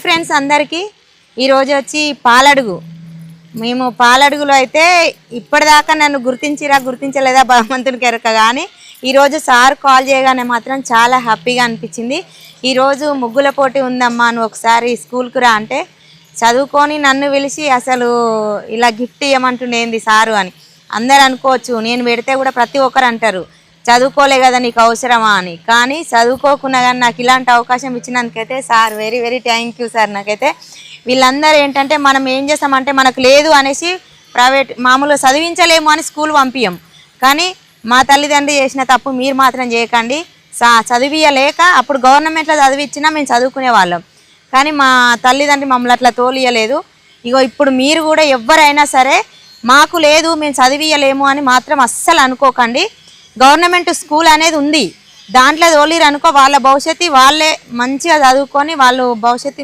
Friends అందరికీ ఈరోజు వచ్చి పాలడుగు మేము పాలడుగులో అయితే ఇప్పటిదాకా నన్ను గుర్తించలేదా భగవంతునికి ఎరక కానీ ఈరోజు సార్ కాల్ చేయగానే మాత్రం చాలా హ్యాపీగా అనిపించింది. ఈరోజు ముగ్గుల పోటీ ఉందమ్మా, నువ్వు ఒకసారి స్కూల్కి రా అంటే చదువుకొని నన్ను పిలిచి అసలు ఇలా గిఫ్ట్ ఇవ్వమంటుండేంది సారు అని అందరు అనుకోవచ్చు. నేను పెడితే కూడా ప్రతి ఒక్కరు అంటారు చదువుకోలే కదా నీకు అవసరమా అని, కానీ చదువుకోకుండా కానీ నాకు ఇలాంటి అవకాశం ఇచ్చినందుకైతే sir very very thank you sir. నాకైతే వీళ్ళందరూ ఏంటంటే మనం ఏం చేస్తామంటే మనకు లేదు అనేసి ప్రైవేట్ మామూలుగా చదివించలేము అని స్కూల్ పంపించం, కానీ మా తల్లిదండ్రులు చేసిన తప్పు మీరు మాత్రం చేయకండి. చదివియలేక అప్పుడు గవర్నమెంట్లో చదివించినా మేము చదువుకునే వాళ్ళం, కానీ మా తల్లిదండ్రులు మమ్మల్ని అట్లా తోలియలేదు. ఇగో ఇప్పుడు మీరు కూడా ఎవరైనా సరే మాకు లేదు మేము చదివియలేము అని మాత్రం అస్సలు అనుకోకండి. గవర్నమెంట్ స్కూల్ అనేది ఉంది, దాంట్లో తోలిరు అనుకో వాళ్ళ భవిష్యత్తు వాళ్ళే మంచిగా చదువుకొని వాళ్ళు భవిష్యత్తు